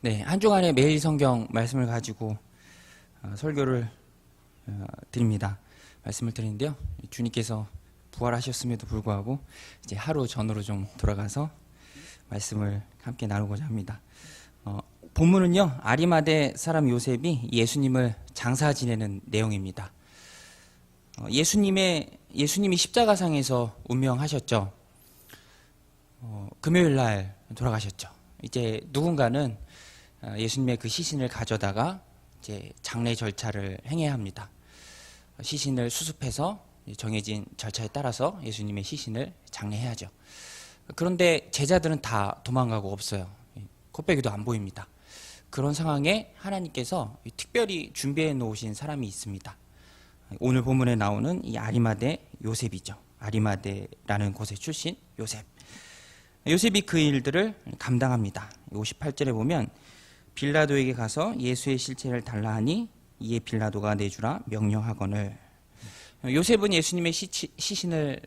네, 한 주간의 매일 성경 말씀을 가지고 설교를 드립니다. 말씀을 드리는데요. 주님께서 부활하셨음에도 불구하고 이제 하루 전으로 좀 돌아가서 말씀을 함께 나누고자 합니다. 본문은요, 아리마대 사람 요셉이 예수님을 장사 지내는 내용입니다. 예수님이 십자가상에서 운명하셨죠. 금요일 날 돌아가셨죠. 이제 누군가는 예수님의 그 시신을 가져다가 이제 장례 절차를 행해야 합니다. 시신을 수습해서 정해진 절차에 따라서 예수님의 시신을 장례해야죠. 그런데 제자들은 다 도망가고 없어요. 코빼기도 안 보입니다. 그런 상황에 하나님께서 특별히 준비해 놓으신 사람이 있습니다. 오늘 본문에 나오는 이 아리마대 요셉이죠. 아리마대라는 곳의 출신 요셉. 요셉이 그 일들을 감당합니다. 58절에 보면 빌라도에게 가서 예수의 실체를 달라 하니 이에 빌라도가 내주라 명령하거늘. 요셉은 예수님의 시신을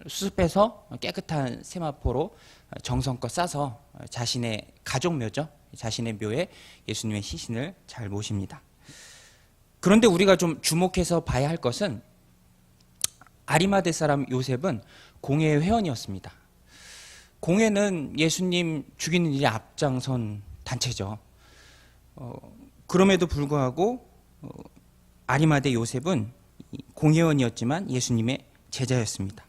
수습해서 깨끗한 세마포로 정성껏 싸서 자신의 가족묘죠. 자신의 묘에 예수님의 시신을 잘 모십니다. 그런데 우리가 좀 주목해서 봐야 할 것은 아리마대 사람 요셉은 공회의 회원이었습니다. 공회는 예수님 죽이는 일에 앞장선 단체죠. 그럼에도 불구하고 아리마대 요셉은 공회원이었지만 예수님의 제자였습니다.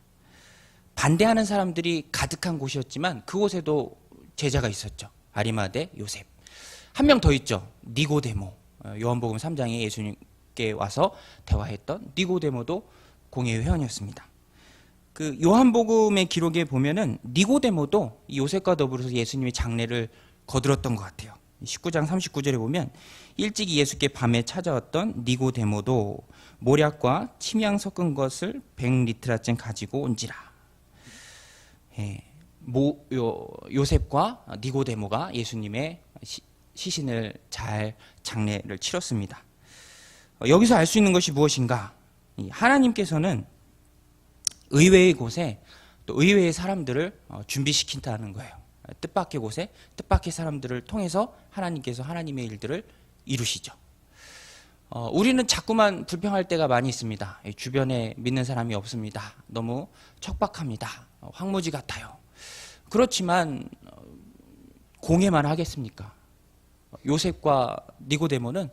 반대하는 사람들이 가득한 곳이었지만 그곳에도 제자가 있었죠. 아리마대 요셉. 한 명 더 있죠. 니고데모. 요한복음 3장에 예수님께 와서 대화했던 니고데모도 공회의 회원이었습니다. 그 요한복음의 기록에 보면은 니고데모도 요셉과 더불어서 예수님의 장례를 거들었던 것 같아요. 19장 39절에 보면 일찍이 예수께 밤에 찾아왔던 니고데모도 모략과 침향 섞은 것을 100리트라쯤 가지고 온지라. 요셉과 니고데모가 예수님의 시신을 잘 장례를 치렀습니다. 여기서 알 수 있는 것이 무엇인가? 하나님께서는 의외의 곳에 또 의외의 사람들을 준비시킨다는 거예요. 뜻밖의 곳에 뜻밖의 사람들을 통해서 하나님께서 하나님의 일들을 이루시죠. 우리는 자꾸만 불평할 때가 많이 있습니다. 주변에 믿는 사람이 없습니다. 너무 척박합니다. 황무지 같아요. 그렇지만 공회만 하겠습니까? 요셉과 니고데모는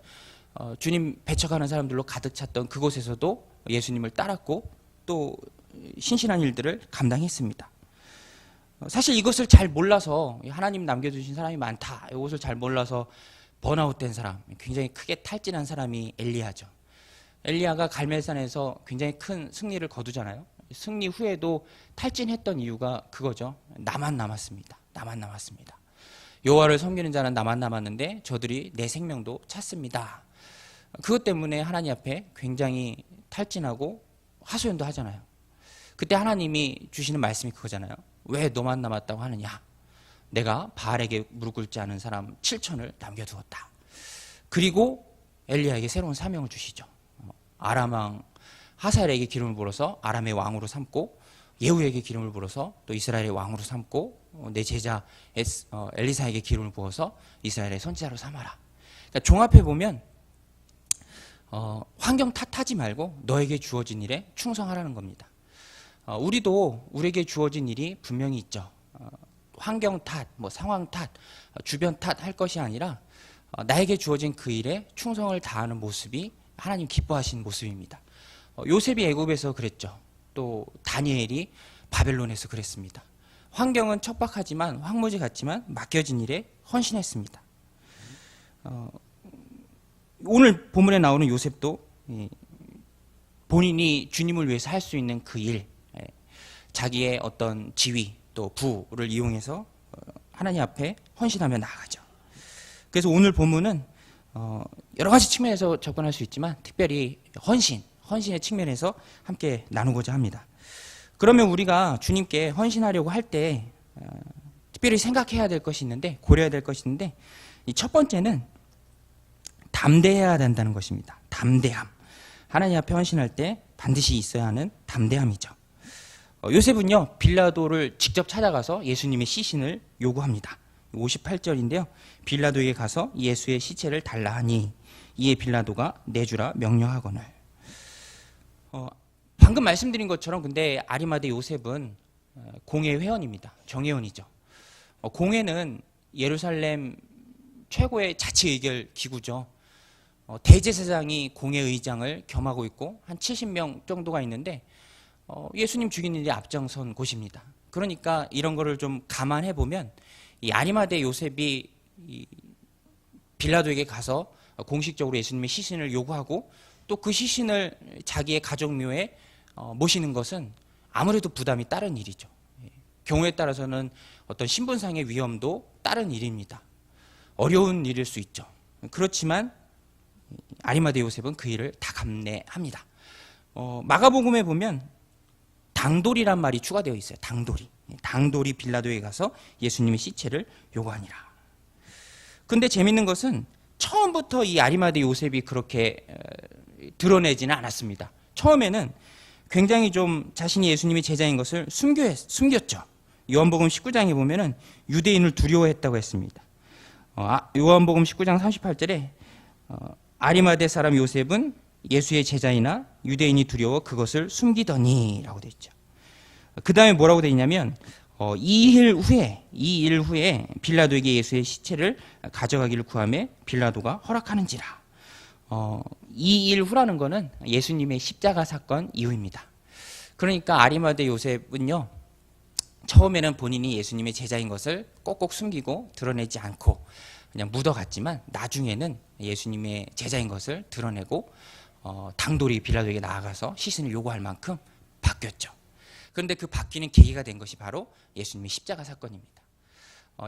주님 배척하는 사람들로 가득 찼던 그곳에서도 예수님을 따랐고 또 신실한 일들을 감당했습니다. 사실 이것을 잘 몰라서 하나님 남겨주신 사람이 많다. 이것을 잘 몰라서 번아웃된 사람, 굉장히 크게 탈진한 사람이 엘리야죠. 엘리야가 갈멜산에서 굉장히 큰 승리를 거두잖아요. 승리 후에도 탈진했던 이유가 그거죠. 나만 남았습니다. 나만 남았습니다. 여호와를 섬기는 자는 나만 남았는데 저들이 내 생명도 찾습니다. 그것 때문에 하나님 앞에 굉장히 탈진하고 하소연도 하잖아요. 그때 하나님이 주시는 말씀이 그거잖아요. 왜 너만 남았다고 하느냐? 내가 바알에게 무릎 꿇지 않은 사람 7천을 남겨두었다. 그리고 엘리야에게 새로운 사명을 주시죠. 아람 왕 하사엘에게 기름을 부어서 아람의 왕으로 삼고 예후에게 기름을 부어서 또 이스라엘의 왕으로 삼고 내 제자 엘리사에게 기름을 부어서 이스라엘의 선지자로 삼아라. 그러니까 종합해 보면 환경 탓하지 말고 너에게 주어진 일에 충성하라는 겁니다. 우리도 우리에게 주어진 일이 분명히 있죠. 환경 탓, 상황 탓, 주변 탓 할 것이 아니라 나에게 주어진 그 일에 충성을 다하는 모습이 하나님 기뻐하시는 모습입니다. 요셉이 애굽에서 그랬죠. 또 다니엘이 바벨론에서 그랬습니다. 환경은 척박하지만 황무지 같지만 맡겨진 일에 헌신했습니다. 오늘 본문에 나오는 요셉도 본인이 주님을 위해서 할 수 있는 그 일, 자기의 어떤 지위 또 부를 이용해서 하나님 앞에 헌신하며 나아가죠. 그래서 오늘 본문은 여러 가지 측면에서 접근할 수 있지만 특별히 헌신의 측면에서 함께 나누고자 합니다. 그러면 우리가 주님께 헌신하려고 할 때 특별히 생각해야 될 것이 있는데 고려해야 될 것이 있는데 이 첫 번째는 담대해야 된다는 것입니다. 담대함. 하나님 앞에 헌신할 때 반드시 있어야 하는 담대함이죠. 요셉은요 빌라도를 직접 찾아가서 예수님의 시신을 요구합니다. 58절인데요. 빌라도에게 가서 예수의 시체를 달라 하니 이에 빌라도가 내주라 명령하거늘. 방금 말씀드린 것처럼 근데 아리마대 요셉은 공회 회원입니다. 정회원이죠. 공회는 예루살렘 최고의 자치의결 기구죠. 대제사장이 공회 의장을 겸하고 있고 한 70명 정도가 있는데 예수님 죽이는 일에 앞장선 곳입니다. 그러니까 이런 거를 좀 감안해 보면 이 아리마대 요셉이 이 빌라도에게 가서 공식적으로 예수님의 시신을 요구하고 또 그 시신을 자기의 가족묘에 모시는 것은 아무래도 부담이 따른 일이죠. 경우에 따라서는 어떤 신분상의 위험도 따른 일입니다. 어려운 일일 수 있죠. 그렇지만 아리마대 요셉은 그 일을 다 감내합니다. 마가복음에 보면 당돌이란 말이 추가되어 있어요. 당돌이 빌라도에 가서 예수님의 시체를 요구하니라. 근데 재밌는 것은 처음부터 이 아리마대 요셉이 그렇게 드러내지는 않았습니다. 처음에는 굉장히 좀 자신이 예수님의 제자인 것을 숨겼죠. 요한복음 19장에 보면은 유대인을 두려워했다고 했습니다. 요한복음 19장 38절에 아리마대 사람 요셉은 예수의 제자이나 유대인이 두려워 그것을 숨기더니 라고 되어 있죠. 그 다음에 뭐라고 되어 있냐면 2일 후에 빌라도에게 예수의 시체를 가져가기를 구하며 빌라도가 허락하는지라. 2일 후라는 거는 예수님의 십자가 사건 이후입니다. 그러니까 아리마대 요셉은요, 처음에는 본인이 예수님의 제자인 것을 꼭꼭 숨기고 드러내지 않고 그냥 묻어갔지만 나중에는 예수님의 제자인 것을 드러내고 당돌이 빌라도에게 나아가서 시신을 요구할 만큼 바뀌었죠. 그런데 그 바뀌는 계기가 된 것이 바로 예수님의 십자가 사건입니다.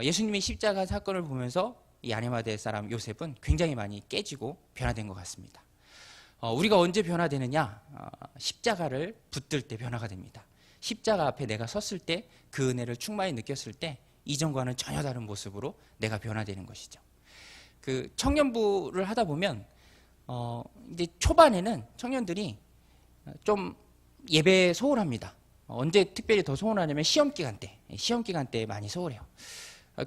예수님의 십자가 사건을 보면서 이 아리마대 사람 요셉은 굉장히 많이 깨지고 변화된 것 같습니다. 우리가 언제 변화되느냐? 십자가를 붙들 때 변화가 됩니다. 십자가 앞에 내가 섰을 때 그 은혜를 충만히 느꼈을 때 이전과는 전혀 다른 모습으로 내가 변화되는 것이죠. 그 청년부를 하다 보면 이제 초반에는 청년들이 좀 예배에 소홀합니다. 언제 특별히 더 소홀하냐면 시험 기간 때 많이 소홀해요.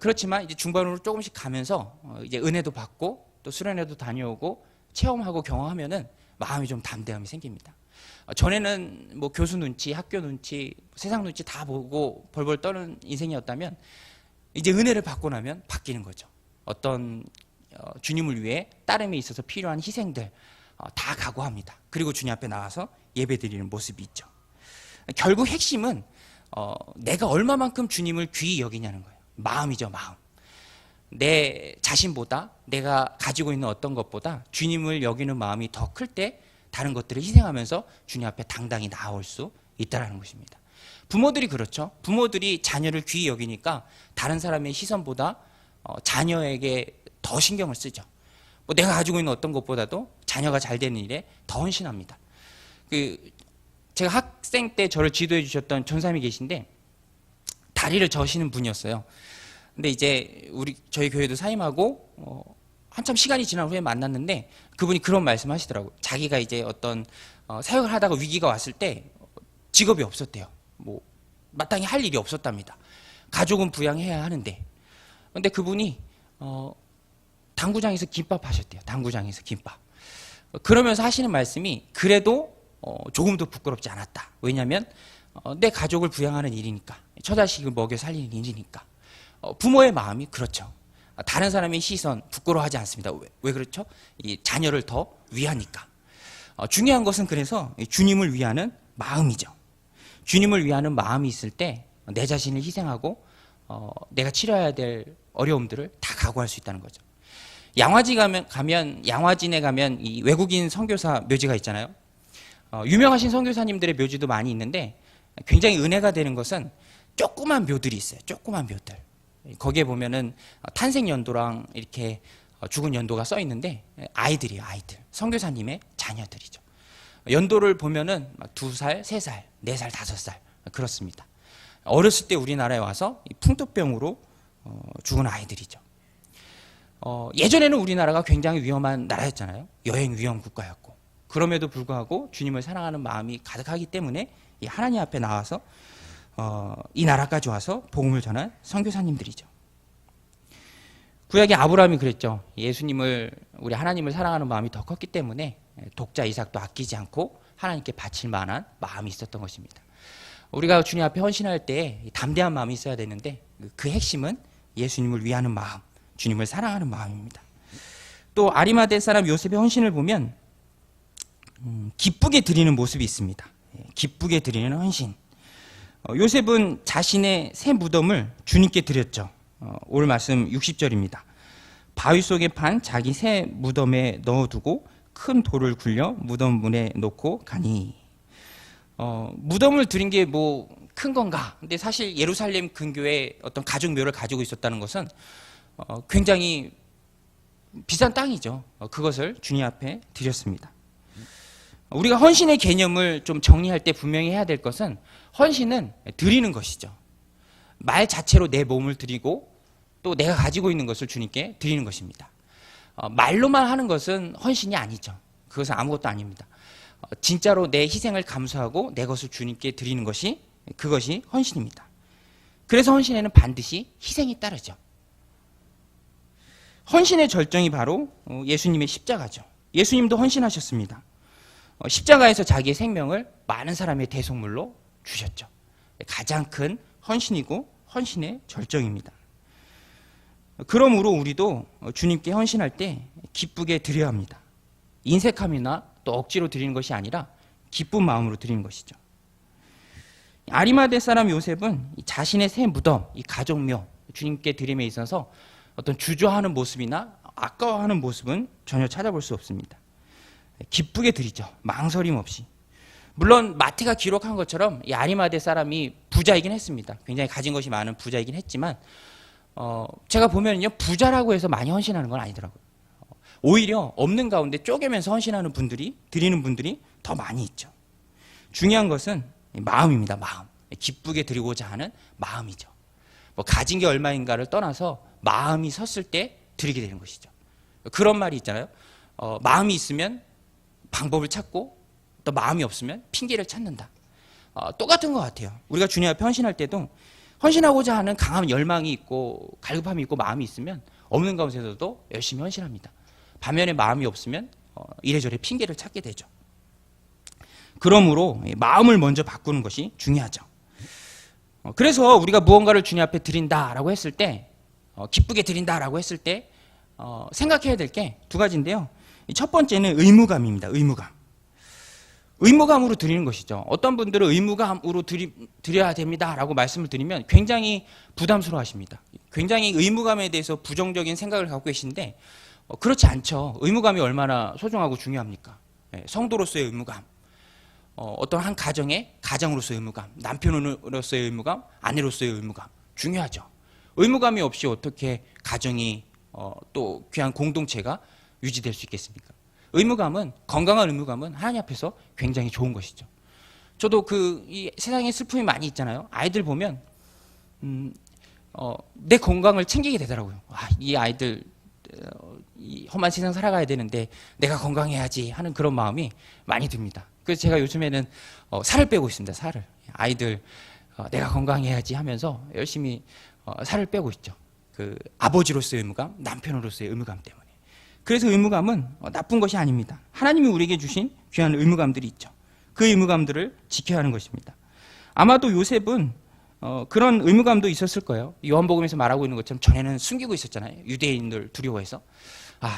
그렇지만 이제 중반으로 조금씩 가면서 이제 은혜도 받고 또 수련회도 다녀오고 체험하고 경험하면은 마음이 좀 담대함이 생깁니다. 전에는 뭐 교수 눈치, 학교 눈치, 세상 눈치 다 보고 벌벌 떠는 인생이었다면 이제 은혜를 받고 나면 바뀌는 거죠. 어떤 주님을 위해 따름에 있어서 필요한 희생들 다 각오합니다. 그리고 주님 앞에 나와서 예배드리는 모습이 있죠. 결국 핵심은 내가 얼마만큼 주님을 귀히 여기냐는 거예요. 마음이죠, 마음. 내 자신보다 내가 가지고 있는 어떤 것보다 주님을 여기는 마음이 더 클 때 다른 것들을 희생하면서 주님 앞에 당당히 나아올 수 있다는 것입니다. 부모들이 그렇죠. 부모들이 자녀를 귀히 여기니까 다른 사람의 시선보다 자녀에게 더 신경을 쓰죠. 뭐 내가 가지고 있는 어떤 것보다도 자녀가 잘 되는 일에 더 헌신합니다. 제가 학생 때 저를 지도해 주셨던 전사님이 계신데 다리를 저시는 분이었어요. 근데 이제 저희 교회도 사임하고 한참 시간이 지난 후에 만났는데 그분이 그런 말씀하시더라고요. 자기가 이제 어떤 사역을 하다가 위기가 왔을 때 직업이 없었대요. 뭐 마땅히 할 일이 없었답니다. 가족은 부양해야 하는데. 근데 그분이 당구장에서 김밥 하셨대요. 당구장에서 김밥. 그러면서 하시는 말씀이 그래도 조금도 부끄럽지 않았다. 왜냐하면 내 가족을 부양하는 일이니까, 처자식을 먹여 살리는 일이니까. 부모의 마음이 그렇죠. 다른 사람의 시선 부끄러워하지 않습니다. 왜 그렇죠? 이 자녀를 더 위하니까. 중요한 것은 그래서 주님을 위하는 마음이죠. 주님을 위하는 마음이 있을 때 내 자신을 희생하고 내가 치러야 될 어려움들을 다 각오할 수 있다는 거죠. 양화진에 가면 이 외국인 선교사 묘지가 있잖아요. 유명하신 선교사님들의 묘지도 많이 있는데 굉장히 은혜가 되는 것은 조그만 묘들이 있어요. 조그만 묘들. 거기에 보면은 탄생 연도랑 이렇게 죽은 연도가 써 있는데 아이들이에요, 아이들. 선교사님의 자녀들이죠. 연도를 보면은 2살, 3살, 4살, 5살 그렇습니다. 어렸을 때 우리나라에 와서 풍토병으로 죽은 아이들이죠. 예전에는 우리나라가 굉장히 위험한 나라였잖아요. 여행 위험 국가였고. 그럼에도 불구하고 주님을 사랑하는 마음이 가득하기 때문에 이 하나님 앞에 나와서 이 나라까지 와서 복음을 전한 선교사님들이죠. 구약의 아브라함이 그랬죠. 예수님을, 우리 하나님을 사랑하는 마음이 더 컸기 때문에 독자 이삭도 아끼지 않고 하나님께 바칠 만한 마음이 있었던 것입니다. 우리가 주님 앞에 헌신할 때 담대한 마음이 있어야 되는데 그 핵심은 예수님을 위하는 마음, 주님을 사랑하는 마음입니다. 또 아리마대 사람 요셉의 헌신을 보면 기쁘게 드리는 모습이 있습니다. 기쁘게 드리는 헌신. 요셉은 자신의 새 무덤을 주님께 드렸죠. 오늘 말씀 60절입니다. 바위 속에 판 자기 새 무덤에 넣어두고 큰 돌을 굴려 무덤 문에 놓고 가니. 무덤을 드린 게 뭐 큰 건가? 근데 사실 예루살렘 근교에 어떤 가족묘를 가지고 있었다는 것은 굉장히 비싼 땅이죠. 그것을 주님 앞에 드렸습니다. 우리가 헌신의 개념을 좀 정리할 때 분명히 해야 될 것은 헌신은 드리는 것이죠. 말 자체로 내 몸을 드리고 또 내가 가지고 있는 것을 주님께 드리는 것입니다. 말로만 하는 것은 헌신이 아니죠. 그것은 아무것도 아닙니다. 진짜로 내 희생을 감수하고 내 것을 주님께 드리는 것이 그것이 헌신입니다. 그래서 헌신에는 반드시 희생이 따르죠. 헌신의 절정이 바로 예수님의 십자가죠. 예수님도 헌신하셨습니다. 십자가에서 자기의 생명을 많은 사람의 대속물로 주셨죠. 가장 큰 헌신이고 헌신의 절정입니다. 그러므로 우리도 주님께 헌신할 때 기쁘게 드려야 합니다. 인색함이나 또 억지로 드리는 것이 아니라 기쁜 마음으로 드리는 것이죠. 아리마대 사람 요셉은 자신의 새 무덤, 이 가족묘, 주님께 드림에 있어서 어떤 주저하는 모습이나 아까워하는 모습은 전혀 찾아볼 수 없습니다. 기쁘게 드리죠. 망설임 없이. 물론 마태가 기록한 것처럼 이 아리마대 사람이 부자이긴 했습니다. 굉장히 가진 것이 많은 부자이긴 했지만 제가 보면요, 부자라고 해서 많이 헌신하는 건 아니더라고요. 오히려 없는 가운데 쪼개면서 헌신하는 분들이, 드리는 분들이 더 많이 있죠. 중요한 것은 마음입니다. 마음. 기쁘게 드리고자 하는 마음이죠. 뭐 가진 게 얼마인가를 떠나서 마음이 섰을 때 드리게 되는 것이죠. 그런 말이 있잖아요. 마음이 있으면 방법을 찾고 또 마음이 없으면 핑계를 찾는다. 똑같은 것 같아요. 우리가 주님 앞에 헌신할 때도 헌신하고자 하는 강한 열망이 있고 갈급함이 있고 마음이 있으면 없는 가운데서도 열심히 헌신합니다. 반면에 마음이 없으면 이래저래 핑계를 찾게 되죠. 그러므로 마음을 먼저 바꾸는 것이 중요하죠. 그래서 우리가 무언가를 주님 앞에 드린다라고 했을 때, 기쁘게 드린다라고 했을 때 생각해야 될 게 두 가지인데요. 첫 번째는 의무감입니다. 의무감. 의무감으로 드리는 것이죠. 어떤 분들은 의무감으로 드려야 됩니다라고 말씀을 드리면 굉장히 부담스러워 하십니다. 굉장히 의무감에 대해서 부정적인 생각을 갖고 계신데 그렇지 않죠. 의무감이 얼마나 소중하고 중요합니까? 성도로서의 의무감, 어떤 한 가정의 가장으로서의 의무감, 남편으로서의 의무감, 아내로서의 의무감 중요하죠. 의무감이 없이 어떻게 가정이 또 귀한 공동체가 유지될 수 있겠습니까? 의무감은, 건강한 의무감은 하나님 앞에서 굉장히 좋은 것이죠. 저도 이 세상에 슬픔이 많이 있잖아요. 아이들 보면 내 건강을 챙기게 되더라고요. 이 아이들 이 험한 세상 살아가야 되는데 내가 건강해야지 하는 그런 마음이 많이 듭니다. 그래서 제가 요즘에는 살을 빼고 있습니다. 살을. 아이들 내가 건강해야지 하면서 열심히 살을 빼고 있죠. 그 아버지로서의 의무감, 남편으로서의 의무감 때문에. 그래서 의무감은 나쁜 것이 아닙니다. 하나님이 우리에게 주신 귀한 의무감들이 있죠. 그 의무감들을 지켜야 하는 것입니다. 아마도 요셉은 그런 의무감도 있었을 거예요. 요한복음에서 말하고 있는 것처럼 전에는 숨기고 있었잖아요. 유대인들 두려워해서.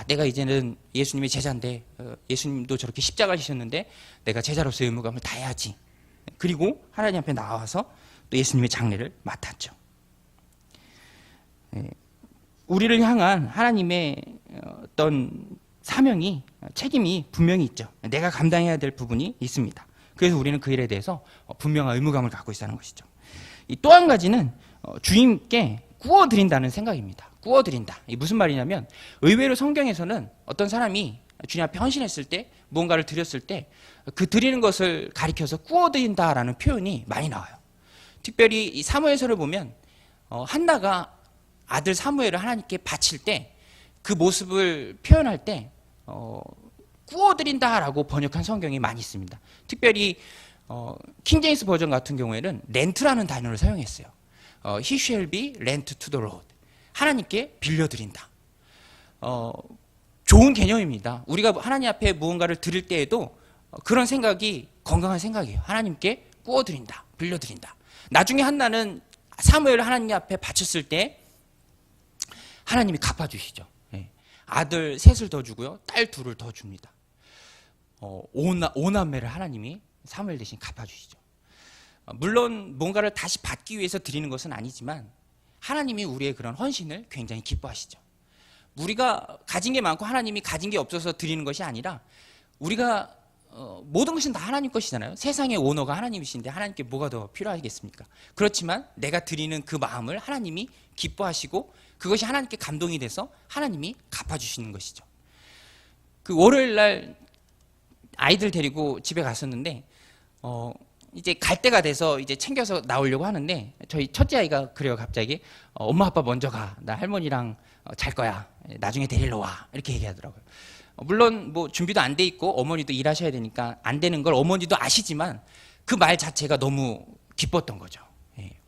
내가 이제는 예수님의 제자인데 예수님도 저렇게 십자가를 지셨는데 내가 제자로서의 의무감을 다해야지. 그리고 하나님 앞에 나와서 또 예수님의 장례를 맡았죠. 우리를 향한 하나님의 어떤 사명이, 책임이 분명히 있죠. 내가 감당해야 될 부분이 있습니다. 그래서 우리는 그 일에 대해서 분명한 의무감을 갖고 있다는 것이죠. 또 한 가지는 주님께 구워드린다는 생각입니다. 구워드린다. 이게 무슨 말이냐면 의외로 성경에서는 어떤 사람이 주님 앞에 헌신했을 때, 무언가를 드렸을 때 그 드리는 것을 가리켜서 구워드린다라는 표현이 많이 나와요. 특별히 이 사무엘서를 보면 한나가 아들 사무엘을 하나님께 바칠 때 그 모습을 표현할 때 구워드린다라고 번역한 성경이 많이 있습니다. 특별히 킹제임스 버전 같은 경우에는 렌트라는 단어를 사용했어요. He shall be lent to the Lord. 하나님께 빌려드린다. 좋은 개념입니다. 우리가 하나님 앞에 무언가를 드릴 때에도 그런 생각이 건강한 생각이에요. 하나님께 구워드린다, 빌려드린다. 나중에 한나는 사무엘을 하나님 앞에 바쳤을 때 하나님이 갚아주시죠. 아들 셋을 더 주고요, 딸 둘을 더 줍니다. 오남매를 하나님이 사무엘 대신 갚아주시죠. 물론 뭔가를 다시 받기 위해서 드리는 것은 아니지만 하나님이 우리의 그런 헌신을 굉장히 기뻐하시죠. 우리가 가진 게 많고 하나님이 가진 게 없어서 드리는 것이 아니라 우리가 모든 것은 다 하나님 것이잖아요. 세상의 오너가 하나님이신데 하나님께 뭐가 더 필요하겠습니까? 그렇지만 내가 드리는 그 마음을 하나님이 기뻐하시고 그것이 하나님께 감동이 돼서 하나님이 갚아주시는 것이죠. 그 월요일 날 아이들 데리고 집에 갔었는데 이제 갈 때가 돼서 이제 챙겨서 나오려고 하는데 저희 첫째 아이가 그래요. 갑자기 엄마 아빠 먼저 가. 나 할머니랑 잘 거야. 나중에 데리러 와. 이렇게 얘기하더라고요. 물론 뭐 준비도 안 돼 있고 어머니도 일하셔야 되니까 안 되는 걸 어머니도 아시지만 그 말 자체가 너무 기뻤던 거죠.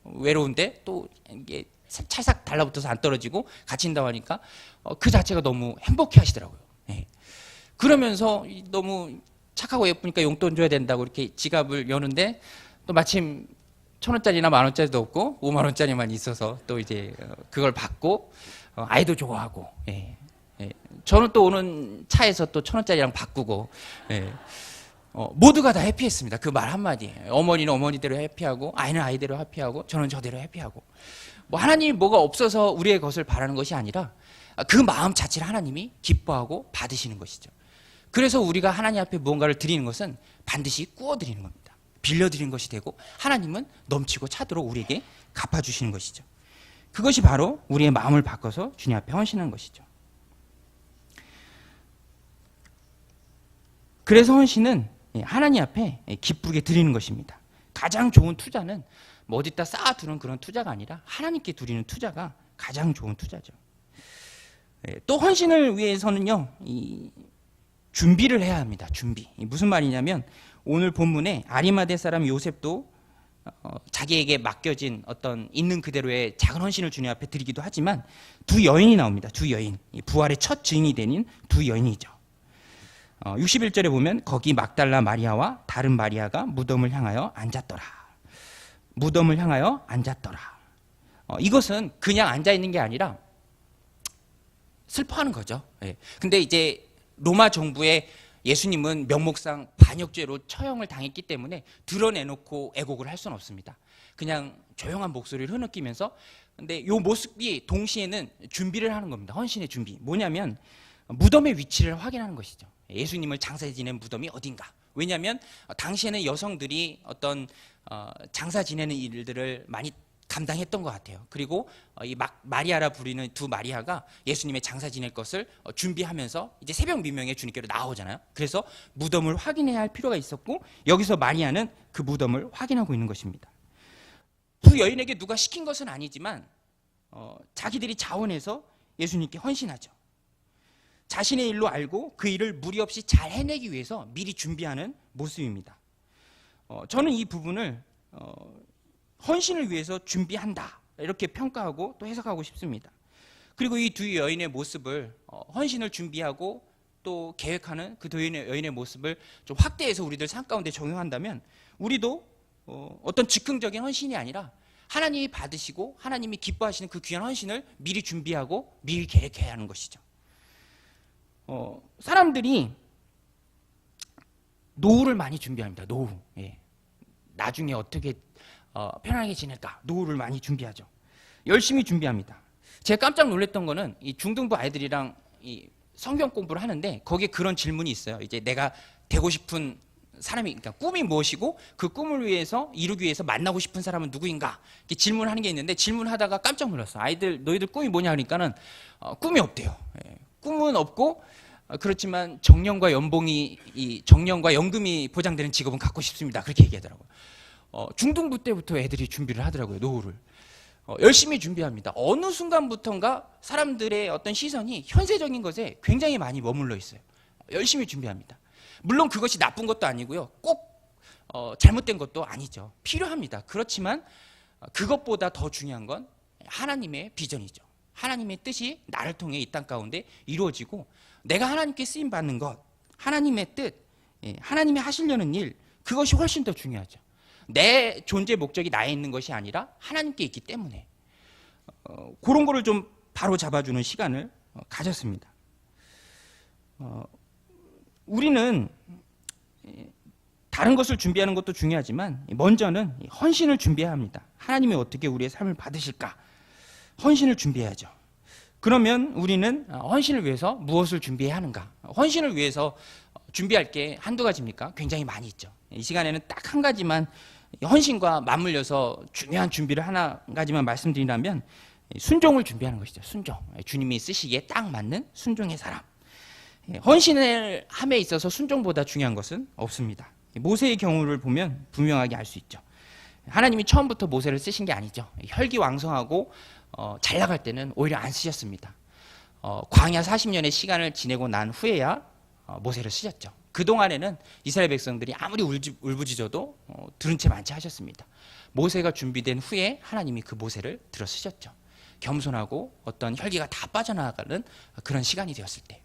외로운데 또 이게 찰싹 달라붙어서 안 떨어지고 같이 있다고 하니까 그 자체가 너무 행복해 하시더라고요. 그러면서 너무 착하고 예쁘니까 용돈 줘야 된다고 이렇게 지갑을 여는데 또 마침 1,000원짜리나 10,000원짜리도 없고 50,000원짜리만 있어서 또 이제 그걸 받고 아이도 좋아하고 저는 또 오는 차에서 또 1,000원짜리랑 바꾸고 모두가 다 해피했습니다. 그 말 한마디. 어머니는 어머니대로 해피하고 아이는 아이대로 해피하고 저는 저대로 해피하고 뭐 하나님이 뭐가 없어서 우리의 것을 바라는 것이 아니라 그 마음 자체를 하나님이 기뻐하고 받으시는 것이죠. 그래서 우리가 하나님 앞에 무언가를 드리는 것은 반드시 구워드리는 겁니다. 빌려드리는 것이 되고 하나님은 넘치고 차도록 우리에게 갚아주시는 것이죠. 그것이 바로 우리의 마음을 바꿔서 주님 앞에 헌신하는 것이죠. 그래서 헌신은 하나님 앞에 기쁘게 드리는 것입니다. 가장 좋은 투자는 뭐 어디다 쌓아두는 그런 투자가 아니라 하나님께 드리는 투자가 가장 좋은 투자죠. 또 헌신을 위해서는요, 준비를 해야 합니다. 준비. 무슨 말이냐면 오늘 본문에 아리마대 사람 요셉도 자기에게 맡겨진 어떤 있는 그대로의 작은 헌신을 주님 앞에 드리기도 하지만 두 여인이 나옵니다. 두 여인. 부활의 첫 증인이 되는 두 여인이죠. 61절에 보면 거기 막달라 마리아와 다른 마리아가 무덤을 향하여 앉았더라. 무덤을 향하여 앉았더라. 이것은 그냥 앉아있는 게 아니라 슬퍼하는 거죠. 근데 이제 로마 정부의 예수님은 명목상 반역죄로 처형을 당했기 때문에 드러내놓고 애곡을 할 수는 없습니다. 그냥 조용한 목소리를 흐느끼면서 근데 이 모습이 동시에는 준비를 하는 겁니다. 헌신의 준비. 뭐냐면 무덤의 위치를 확인하는 것이죠. 예수님을 장사 지낸 무덤이 어딘가. 왜냐하면 당시에는 여성들이 어떤 장사 지내는 일들을 많이 감당했던 것 같아요. 그리고 이 마리아라 부르는 두 마리아가 예수님의 장사 지낼 것을 준비하면서 이제 새벽 미명에 주님께로 나오잖아요. 그래서 무덤을 확인해야 할 필요가 있었고 여기서 마리아는 그 무덤을 확인하고 있는 것입니다. 두 여인에게 누가 시킨 것은 아니지만 자기들이 자원해서 예수님께 헌신하죠. 자신의 일로 알고 그 일을 무리 없이 잘 해내기 위해서 미리 준비하는 모습입니다. 저는 이 부분을 헌신을 위해서 준비한다 이렇게 평가하고 또 해석하고 싶습니다. 그리고 이 두 여인의 모습을 헌신을 준비하고 또 계획하는 그 두 여인의 모습을 좀 확대해서 우리들 삶 가운데 적용한다면 우리도 어떤 즉흥적인 헌신이 아니라 하나님이 받으시고 하나님이 기뻐하시는 그 귀한 헌신을 미리 준비하고 미리 계획해야 하는 것이죠. 사람들이 노후를 많이 준비합니다. 노후. 나중에 어떻게 편하게 지낼까? 노후를 많이 준비하죠. 열심히 준비합니다. 제가 깜짝 놀랐던 거는 이 중등부 아이들이랑 이 성경 공부를 하는데 거기에 그런 질문이 있어요. 이제 내가 되고 싶은 사람이, 그러니까 꿈이 무엇이고 그 꿈을 위해서 이루기 위해서 만나고 싶은 사람은 누구인가? 이렇게 질문하는 게 있는데 질문하다가 깜짝 놀랐어. 아이들 너희들 꿈이 뭐냐 하니까는 꿈이 없대요. 꿈은 없고 그렇지만 정년과 연금이 보장되는 직업은 갖고 싶습니다. 그렇게 얘기하더라고요. 중등부 때부터 애들이 준비를 하더라고요. 노후를 열심히 준비합니다. 어느 순간부터인가 사람들의 어떤 시선이 현세적인 것에 굉장히 많이 머물러 있어요. 열심히 준비합니다. 물론 그것이 나쁜 것도 아니고요. 꼭 잘못된 것도 아니죠. 필요합니다. 그렇지만 그것보다 더 중요한 건 하나님의 비전이죠. 하나님의 뜻이 나를 통해 이 땅 가운데 이루어지고 내가 하나님께 쓰임 받는 것, 하나님의 뜻, 하나님이 하시려는 일, 그것이 훨씬 더 중요하죠. 내 존재 목적이 나에 있는 것이 아니라 하나님께 있기 때문에 그런 거를 좀 바로 잡아주는 시간을 가졌습니다. 우리는 다른 것을 준비하는 것도 중요하지만 먼저는 헌신을 준비해야 합니다. 하나님이 어떻게 우리의 삶을 받으실까? 헌신을 준비해야죠. 그러면 우리는 헌신을 위해서 무엇을 준비해야 하는가? 헌신을 위해서 준비할 게 한두 가지입니까? 굉장히 많이 있죠. 이 시간에는 딱 한 가지만, 헌신과 맞물려서 중요한 준비를 한 가지만 말씀드리라면 순종을 준비하는 것이죠. 순종. 주님이 쓰시기에 딱 맞는 순종의 사람. 헌신을 함에 있어서 순종보다 중요한 것은 없습니다. 모세의 경우를 보면 분명하게 알 수 있죠. 하나님이 처음부터 모세를 쓰신 게 아니죠. 혈기왕성하고 잘 나갈 때는 오히려 안 쓰셨습니다. 광야 40년의 시간을 지내고 난 후에야 모세를 쓰셨죠. 그동안에는 이스라엘 백성들이 아무리 울부짖어도 들은 채 만치 하셨습니다. 모세가 준비된 후에 하나님이 그 모세를 들어 쓰셨죠. 겸손하고 어떤 혈기가 다 빠져나가는 그런 시간이 되었을 때.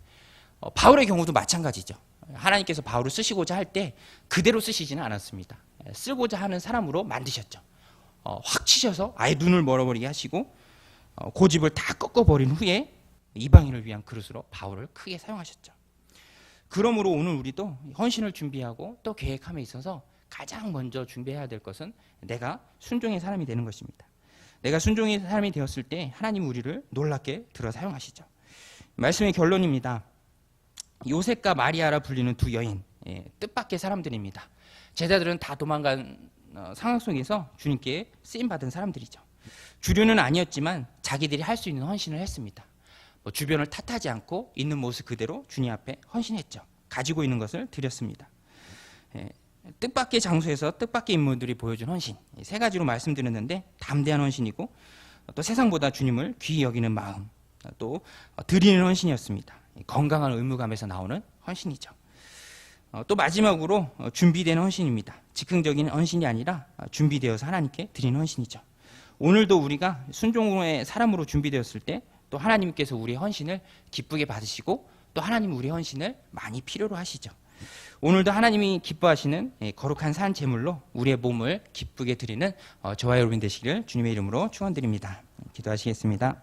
바울의 경우도 마찬가지죠. 하나님께서 바울을 쓰시고자 할 때 그대로 쓰시지는 않았습니다. 쓰고자 하는 사람으로 만드셨죠. 확 치셔서 아예 눈을 멀어버리게 하시고 고집을 다 꺾어버린 후에 이방인을 위한 그릇으로 바울을 크게 사용하셨죠. 그러므로 오늘 우리도 헌신을 준비하고 또 계획함에 있어서 가장 먼저 준비해야 될 것은 내가 순종의 사람이 되는 것입니다. 내가 순종의 사람이 되었을 때 하나님 우리를 놀랍게 들어 사용하시죠. 말씀의 결론입니다. 요셉과 마리아라 불리는 두 여인, 뜻밖의 사람들입니다. 제자들은 다 도망간 상황 속에서 주님께 쓰임받은 사람들이죠. 주류는 아니었지만 자기들이 할 수 있는 헌신을 했습니다. 주변을 탓하지 않고 있는 모습 그대로 주님 앞에 헌신했죠. 가지고 있는 것을 드렸습니다. 뜻밖의 장소에서 뜻밖의 인물들이 보여준 헌신, 세 가지로 말씀드렸는데 담대한 헌신이고 또 세상보다 주님을 귀히 여기는 마음, 또 드리는 헌신이었습니다. 건강한 의무감에서 나오는 헌신이죠. 또 마지막으로 준비된 헌신입니다. 즉흥적인 헌신이 아니라 준비되어서 하나님께 드리는 헌신이죠. 오늘도 우리가 순종의 사람으로 준비되었을 때 또 하나님께서 우리의 헌신을 기쁘게 받으시고 또 하나님 우리의 헌신을 많이 필요로 하시죠. 오늘도 하나님이 기뻐하시는 거룩한 산 제물로 우리의 몸을 기쁘게 드리는 저와 여러분 되시기를 주님의 이름으로 축원드립니다. 기도하시겠습니다.